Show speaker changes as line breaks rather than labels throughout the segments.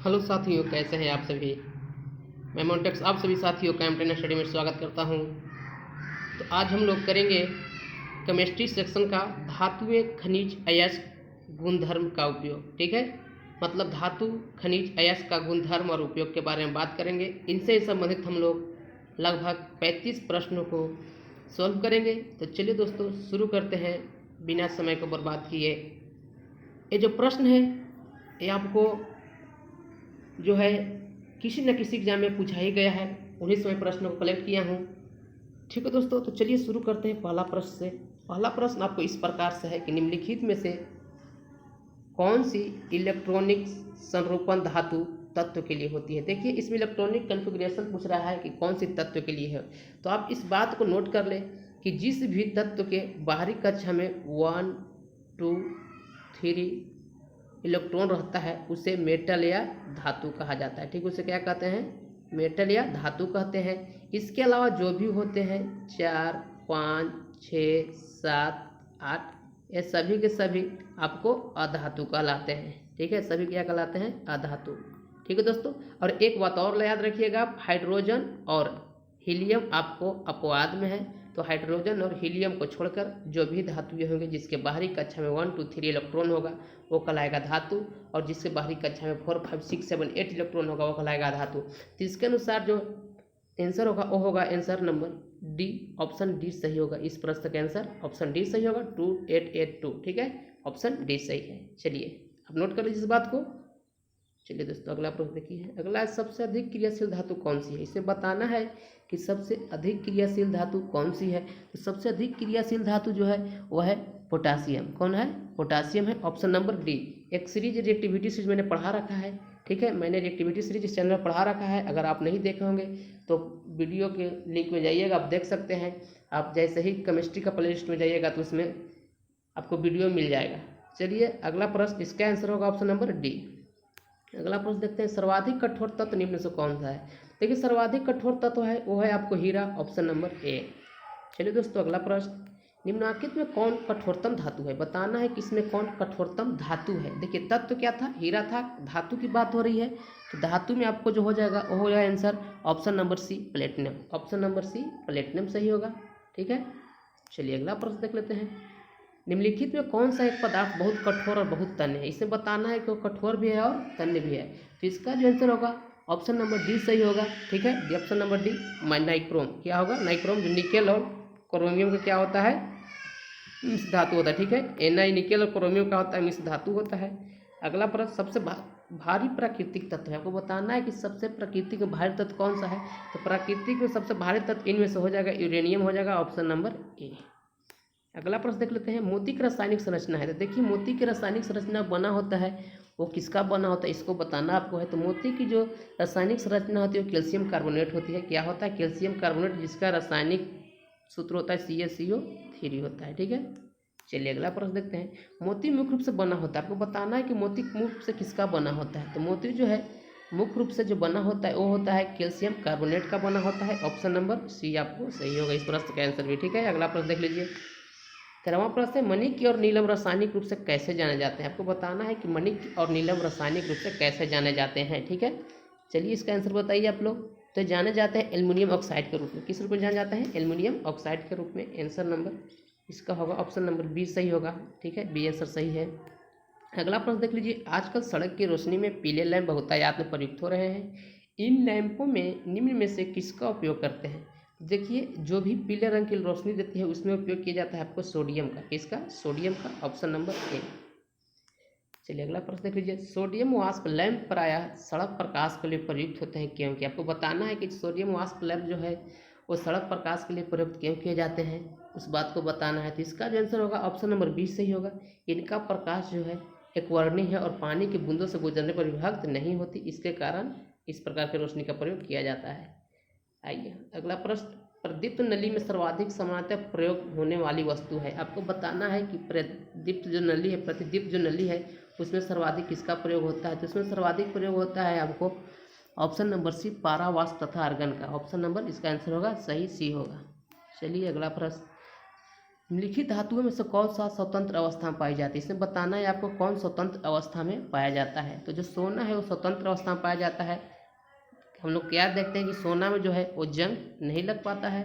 Hello साथियों, कैसे हैं आप सभी। मैं मोन्टेक्स आप सभी साथियों का एमटेन स्टडी में स्वागत करता हूं। तो आज हम लोग करेंगे केमिस्ट्री सेक्शन का धातुएं खनिज अयस्क गुणधर्म का उपयोग। ठीक है, मतलब धातु खनिज अयस्क का गुणधर्म और उपयोग के बारे में बात करेंगे। इनसे संबंधित हम लोग लगभग 35 प्रश्नों को सॉल्व करेंगे। तो चलिए दोस्तों शुरू करते हैं बिना समय को बर्बाद किए। ये जो प्रश्न है ये आपको जो है किसी न किसी एग्जाम में पूछा ही गया है, उन्हीं से मैं प्रश्नों को कलेक्ट किया हूँ। ठीक है दोस्तों, तो चलिए शुरू करते हैं पहला प्रश्न से। पहला प्रश्न आपको इस प्रकार से है कि निम्नलिखित में से कौन सी इलेक्ट्रॉनिक संरूपण धातु तत्व के लिए होती है। देखिए इसमें इलेक्ट्रॉनिक कन्फिग्रेशन पूछ रहा है कि कौन सी तत्व के लिए है। तो आप इस बात को नोट कर लें कि जिस भी तत्व के बाहरी कक्षा में 1, 2, 3 इलेक्ट्रॉन रहता है उसे मेटल या धातु कहा जाता है। ठीक, उसे क्या कहते हैं? मेटल या धातु कहते हैं। इसके अलावा जो भी होते हैं 4, 5, 6, 7, 8 ये सभी के सभी आपको अधातु कहलाते हैं। ठीक है, सभी क्या कहलाते हैं? अधातु। ठीक है दोस्तों, और एक बात और याद रखिएगा, हाइड्रोजन और हीलियम आपको अपवाद में है। तो हाइड्रोजन और हीलियम को छोड़कर जो भी धातुएं होंगे जिसके बाहरी कक्षा में 1, 2, 3 इलेक्ट्रॉन होगा वो कहलाएगा धातु, और जिसके बाहरी कक्षा में 4, 5, 6, 7, 8 इलेक्ट्रॉन होगा वो कहलाएगा धातु। तो इसके अनुसार जो आंसर होगा वो होगा answer number D, option D सही होगा। इस प्रश्न का आंसर ऑप्शन डी सही होगा, 2882। ठीक है, ऑप्शन डी सही है। चलिए अब नोट कर लीजिए इस बात को। चलिए दोस्तों अगला प्रश्न देखिए। अगला सबसे अधिक क्रियाशील धातु कौन सी है। इसे बताना है कि सबसे अधिक क्रियाशील धातु कौन सी है। तो सबसे अधिक क्रियाशील धातु जो है वह है पोटासियम। कौन है? पोटासियम है, ऑप्शन नंबर डी। एक सीरीज रिएक्टिविटी सीरीज मैंने पढ़ा रखा है। ठीक है, मैंने रिएक्टिविटी सीरीज इस चैनल में पढ़ा रखा है। अगर आप नहीं देखे होंगे तो वीडियो के लिंक में जाइएगा, आप देख सकते हैं। आप जैसे ही केमिस्ट्री का प्ले लिस्ट में जाइएगा तो उसमें आपको वीडियो मिल जाएगा। चलिए अगला प्रश्न, इसका आंसर होगा ऑप्शन नंबर डी। अगला प्रश्न देखते हैं, सर्वाधिक कठोर तत्व निम्न से कौन सा है। देखिए सर्वाधिक कठोर तत्व है वो है आपको हीरा, ऑप्शन नंबर ए। चलिए दोस्तों अगला प्रश्न, निम्नलिखित में कौन कठोरतम धातु है। बताना है कि इसमें कौन कठोरतम धातु है। देखिए तत्व क्या था? हीरा था। धातु की बात हो रही है तो धातु में आपको जो हो जाएगा वो हो जाएगा answer option number C, platinum. Option number C, platinum सही होगा। ठीक है, चलिए अगला प्रश्न देख लेते हैं। निम्नलिखित में कौन सा एक पदार्थ बहुत कठोर और बहुत तन्य है। इसे बताना है कि वो कठोर भी है और तन्य भी है। तो इसका जो आंसर होगा ऑप्शन नंबर डी सही होगा। ठीक है, ऑप्शन नंबर डी, नाइक्रोम। क्या होगा? नाइक्रोम, जो निकेल और क्रोमियम का क्या होता है? मिश्र धातु होता है। ठीक है, Na निकेल और क्रोमियम का होता है मिश्र धातु होता है। अगला प्रश्न, सबसे भारी प्राकृतिक तत्व है। आपको बताना है कि सबसे प्राकृतिक भारी तत्व कौन सा है। तो प्राकृतिक में सबसे भारी तत्व इनमें से हो जाएगा यूरेनियम हो जाएगा, ऑप्शन नंबर ए। अगला प्रश्न देख लेते हैं, मोती की रासायनिक संरचना है। तो देखिए मोती की रासायनिक संरचना बना होता है वो किसका बना होता है इसको बताना आपको है। तो मोती की जो रासायनिक संरचना होती है वो कैल्शियम कार्बोनेट होती है। क्या होता है? कैल्शियम कार्बोनेट, जिसका रासायनिक सूत्र होता है CaCO3 होता है। ठीक है, चलिए अगला प्रश्न देखते हैं, मोती मुख्य रूप से बना होता है। आपको बताना है कि मोती मुख्य रूप से किसका बना होता है। तो मोती जो है मुख्य रूप से जो बना होता है वो होता है कैल्शियम कार्बोनेट का बना होता है, ऑप्शन नंबर सी आपको सही होगा इस प्रश्न का आंसर भी। ठीक है, अगला प्रश्न देख लीजिए। 13वां प्रश्न है, मणिक और नीलम रासायनिक रूप से कैसे जाने जाते हैं। आपको बताना है कि मणिक और नीलम रासायनिक रूप से कैसे जाने जाते हैं। ठीक है, चलिए इसका आंसर बताइए आप लोग। तो जाने जाते हैं एल्युमिनियम ऑक्साइड के रूप में। किस रूप में जाने जाते हैं? एल्युमिनियम ऑक्साइड के रूप में। आंसर नंबर इसका होगा ऑप्शन नंबर बी सही होगा। ठीक है, बी आंसर सही है। अगला प्रश्न देख लीजिए, आजकल सड़क की रोशनी में पीले लैंप बहुतायत में प्रयुक्त हो रहे हैं। इन लैंपों में निम्न में से किसका उपयोग करते हैं। देखिए जो भी पीले रंग की रोशनी देती है उसमें उपयोग किया जाता है आपको सोडियम का। किसका? सोडियम का, ऑप्शन नंबर ए। चलिए अगला प्रश्न देख लीजिए, सोडियम वाष्प लैंप प्रायः सड़क प्रकाश के लिए प्रयुक्त होते हैं क्योंकि। आपको बताना है कि सोडियम वाष्प लैंप जो है वो सड़क प्रकाश के लिए प्रयुक्त क्यों किए जाते हैं, उस बात को बताना है। तो इसका जो आंसर होगा ऑप्शन नंबर बी सही होगा। इनका प्रकाश जो है एक वर्णी है और पानी की बूंदों से गुजरने पर विभक्त नहीं होती, इसके कारण इस प्रकार की रोशनी का प्रयोग किया जाता है। आइए अगला प्रश्न, प्रदीप्त नली में सर्वाधिक सामान्यतः प्रयोग होने वाली वस्तु है। आपको बताना है कि प्रतिदीप्त जो नली है उसमें सर्वाधिक किसका प्रयोग होता है। तो उसमें सर्वाधिक प्रयोग होता है आपको ऑप्शन नंबर सी, पारा वाष्प तथा आर्गन का। ऑप्शन नंबर इसका आंसर होगा सही सी होगा। चलिए अगला प्रश्न, निम्नलिखित धातुओं में से कौन सा स्वतंत्र अवस्था में पाई जाती है, इसमें बताना है आपको कौन स्वतंत्र अवस्था में पाया जाता है। तो जो सोना है वो स्वतंत्र अवस्था में पाया जाता है। हम लोग क्या देखते हैं कि सोना में जो है वो जंग नहीं लग पाता है।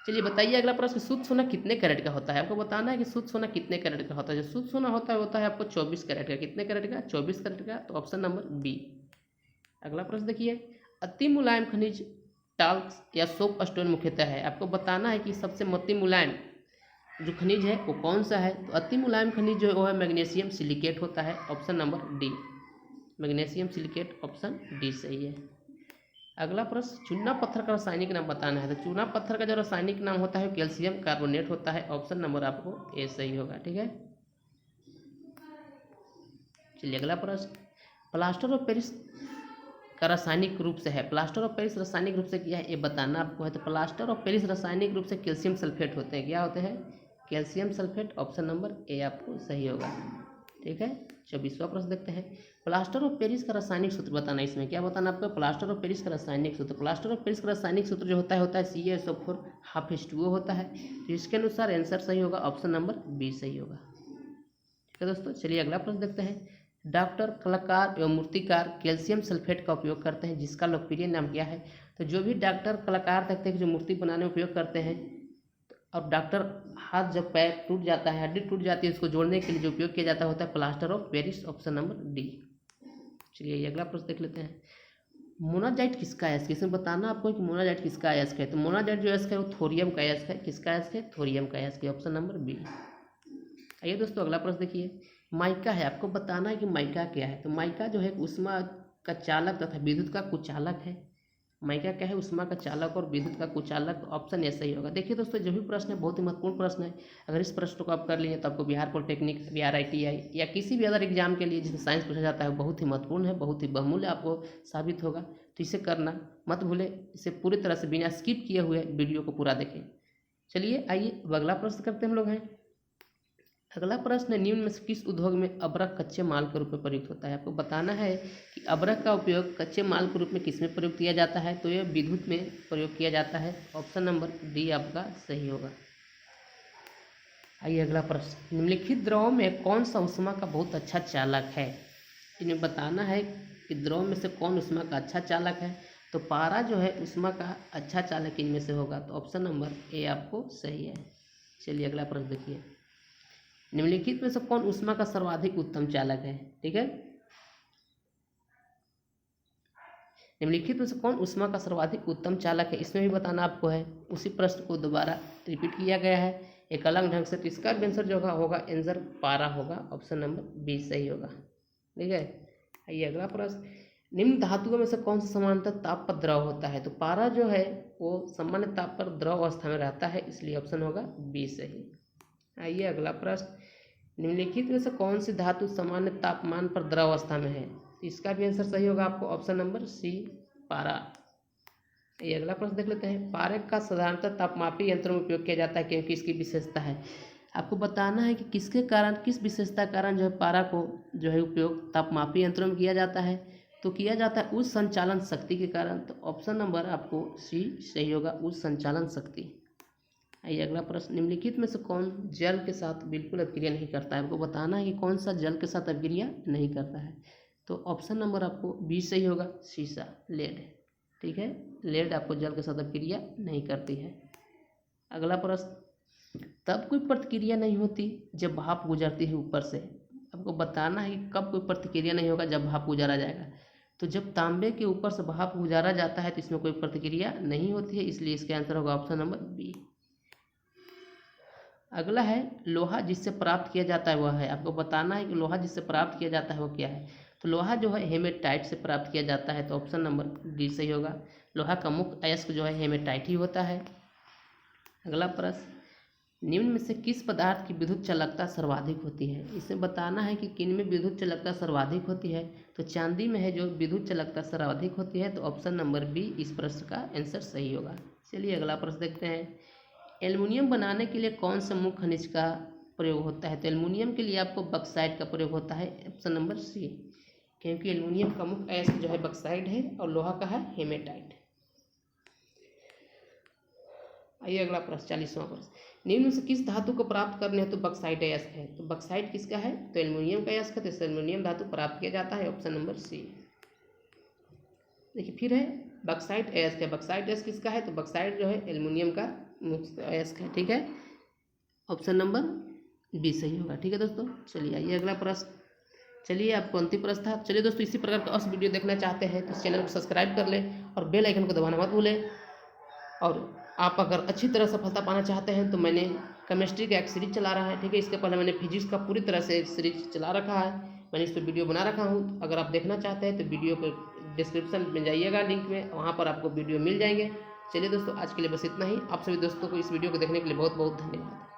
चलिए बताइए अगला प्रश्न, शुद्ध सोना कितने कैरेट का होता है। आपको बताना है कि शुद्ध सोना कितने कैरेट का होता है। जो शुद्ध सोना होता है आपको 24 कैरेट का। कितने कैरेट का? 24 कैरेट का। तो ऑप्शन नंबर बी। अगला प्रश्न देखिए, अति मुलायम खनिज टाल्क या सोप स्टोन मुख्यतः है। आपको बताना है कि सबसे अति मुलायम जो खनिज है वो कौन सा है। तो अति मुलायम खनिज जो है वो है मैग्नीशियम सिलिकेट होता है। Option number D, magnesium silicate, option D सही है। अगला प्रश्न, चूना पत्थर का रासायनिक नाम बताना है। तो चूना पत्थर का जो रासायनिक नाम होता है कैल्शियम कार्बोनेट होता है। ऑप्शन नंबर आपको ए सही होगा। ठीक है, चलिए अगला प्रश्न, प्लास्टर ऑफ पेरिस का रासायनिक रूप से है। प्लास्टर ऑफ पेरिस रासायनिक रूप से क्या है ये बताना आपको है। तो प्लास्टर ऑफ पेरिस रासायनिक रूप से कैल्शियम सल्फेट होते हैं। क्या होते हैं? Calcium sulphate. Option number A आपको सही होगा। ठीक है, 24वां प्रश्न देखते हैं, प्लास्टर ऑफ पेरिस का रासायनिक सूत्र बताना। इसमें क्या बताना आपको? प्लास्टर ऑफ पेरिस का रासायनिक सूत्र। प्लास्टर ऑफ पेरिस का रासायनिक सूत्र जो होता है CaSO4 ½ होता है। तो इसके अनुसार आंसर सही होगा। ऑप्शन नंबर बी सही होगा। ठीक है दोस्तों, चलिए अगला प्रश्न देखते हैं, डॉक्टर, कलाकार एवं मूर्तिकार कैल्शियम सल्फेट का उपयोग करते हैं, जिसका लोकप्रिय नाम क्या है। तो जो भी डॉक्टर कलाकार देखते हैं कि जो मूर्ति बनाने में उपयोग करते हैं, अब डॉक्टर हाथ जब पैर टूट जाता है, हड्डी टूट जाती है, उसको जोड़ने के लिए जो उपयोग किया जाता होता है plaster of Paris. Option number D. चलिए ये अगला प्रश्न देख लेते हैं, मोनाजाइट किसका अयस्क है। इसमें बताना आपको कि मोनाजाइट किसका अयस्क है। तो मोनाजाइट जो अयस्क है वो थोरियम का अयस्क है। किसका अयस्क है? थोरियम का अयस्क है। Option number B. आइए दोस्तों अगला प्रश्न देखिए, माइका है। आपको बताना है कि माइका क्या है। तो माइका जो है ऊष्मा का चालक तथा विद्युत का कुचालक है। माइका क्या है? ऊष्मा का चालक और विद्युत का कुचालक। ऑप्शन ए सही होगा। देखिए दोस्तों, जो भी प्रश्न है बहुत ही महत्वपूर्ण प्रश्न है। अगर इस प्रश्न को आप कर लिए तो आपको बिहार पॉलिटेक्निक, बिहार ITI या किसी भी अदर एग्जाम के लिए जिसमें साइंस पूछा जाता है बहुत ही महत्वपूर्ण है, बहुत ही बहुमूल्य आपको साबित होगा। तो इसे करना मत भूलें, इसे पूरी तरह से बिना स्किप किए हुए वीडियो को पूरा देखें। चलिए आइए अगला प्रश्न करते हम लोग हैं। अगला प्रश्न है, निम्न में से किस उद्योग में अबरक कच्चे माल के रूप में प्रयुक्त होता है। आपको बताना है कि अबरक का उपयोग कच्चे माल के रूप में किस में प्रयोग किया जाता है। तो यह विद्युत में प्रयोग किया जाता है। ऑप्शन नंबर डी आपका सही होगा। आइए अगला प्रश्न, निम्नलिखित द्रवों में कौन सा ऊष्मा का बहुत अच्छा चालक है। इन्हें बताना है कि द्रव में से कौन ऊष्मा का अच्छा चालक है। तो पारा जो है ऊष्मा का अच्छा चालक इनमें से होगा। तो ऑप्शन नंबर ए आपको सही है। चलिए अगला प्रश्न देखिए, निम्नलिखित में से कौन ऊष्मा का सर्वाधिक उत्तम चालक है। ठीक है, निम्नलिखित में से कौन ऊष्मा का सर्वाधिक उत्तम चालक है, इसमें भी बताना आपको है। उसी प्रश्न को दोबारा रिपीट किया गया है एक अलग ढंग से। तो इसका आंसर जो होगा आंसर पारा होगा। ऑप्शन नंबर बी सही होगा। ठीक है, आइए अगला प्रश्न, निम्न धातुओं में से कौन सा समानांतर ताप पर द्रव होता है। तो पारा जो है वो सामान्य ताप पर द्रव अवस्था में रहता है, इसलिए ऑप्शन होगा बी सही। आइए अगला प्रश्न, निम्नलिखित में से कौन सी धातु सामान्य तापमान पर द्रव अवस्था में है। इसका भी आंसर सही होगा आपको। ऑप्शन नंबर सी पारा। ये अगला प्रश्न देख लेते हैं, पारे का साधारणतः तापमापी यंत्रों में उपयोग किया जाता है क्योंकि इसकी विशेषता है। आपको बताना है कि किसके कारण, किस विशेषता के कारण जो है पारा को जो है उपयोग तापमापी यंत्रों में किया जाता है। तो किया जाता है उस संचालन शक्ति के कारण। तो ऑप्शन नंबर आपको सी सही होगा, उस संचालन शक्ति। आइए अगला प्रश्न, निम्नलिखित में से कौन जल के साथ बिल्कुल अभिक्रिया नहीं करता है। आपको बताना है कि कौन सा जल के साथ अभिक्रिया नहीं करता है। तो ऑप्शन नंबर आपको बी सही होगा, शीशा, लेड। ठीक है, लेड आपको जल के साथ अभिक्रिया नहीं करती है। अगला प्रश्न, तब कोई प्रतिक्रिया नहीं होती जब भाप गुजरती है ऊपर से। आपको बताना है कि कब कोई प्रतिक्रिया नहीं होगा, जब भाप गुजारा जाएगा। तो जब तांबे के ऊपर से भाप गुजारा जाता है तो इसमें कोई प्रतिक्रिया नहीं होती है, इसलिए इसका आंसर होगा ऑप्शन नंबर बी। अगला है, लोहा जिससे प्राप्त किया जाता है वह है। आपको बताना है कि लोहा जिससे प्राप्त किया जाता है वो क्या है। तो लोहा जो है हेमेटाइट से प्राप्त किया जाता है। तो ऑप्शन नंबर डी सही होगा। लोहा का मुख्य अयस्क जो है हेमेटाइट ही होता है। अगला प्रश्न, निम्न में से किस पदार्थ की विद्युत चालकता सर्वाधिक होती है। इसमें बताना है कि किन में विद्युत चालकता सर्वाधिक होती है। तो चांदी में है जो विद्युत चालकता सर्वाधिक होती है। तो ऑप्शन नंबर बी इस प्रश्न का आंसर सही होगा। चलिए अगला प्रश्न देखते हैं, एल्युमिनियम बनाने के लिए कौन से मुख्य खनिज का प्रयोग होता है। तो एल्युमिनियम के लिए आपको बक्साइट का प्रयोग होता है। ऑप्शन नंबर सी, क्योंकि एल्युमिनियम का मुख्य अयस्क जो है बक्साइट है और लोहा का है हेमेटाइट। आइए अगला प्रश्न 40वां प्रश्न, निम्न में से किस धातु को प्राप्त करने हेतु बक्साइट अयस्क है? तो बक्साइट किसका है? तो एल्युमिनियम का अयस्क है, तो इस एल्युमिनियम धातु प्राप्त किया जाता है, ऑप्शन नंबर सी। देखिए फिर है बक्साइट अयस्क है, बक्साइट अयस्क किसका है? तो बक्साइट जो है एल्युमिनियम का मुख्य अयस्क है, ठीक है, ऑप्शन नंबर बी सही होगा, ठीक है दोस्तों। चलिए आइए अगला प्रश्न, चलिए आपको अंतिम प्रश्न था। चलिए दोस्तों, इसी प्रकार का वीडियो देखना चाहते हैं तो इस चैनल को सब्सक्राइब कर लें और बेल आइकन को दबाना मत भूलें। और आप अगर अच्छी तरह सफलता पाना चाहते हैं तो मैंने केमिस्ट्री का एक सीरीज चला रहा है, ठीक है, इसके पहले मैंने फिजिक्स का पूरी तरह से एक सीरीज चला रखा है, मैंने इस पर वीडियो बना रखा हूँ। अगर आप देखना चाहते हैं तो वीडियो को डिस्क्रिप्शन में जाइएगा, लिंक में, वहाँ पर आपको वीडियो मिल जाएंगे। चलिए दोस्तों, आज के लिए बस इतना ही। आप सभी दोस्तों को इस वीडियो को देखने के लिए बहुत बहुत धन्यवाद।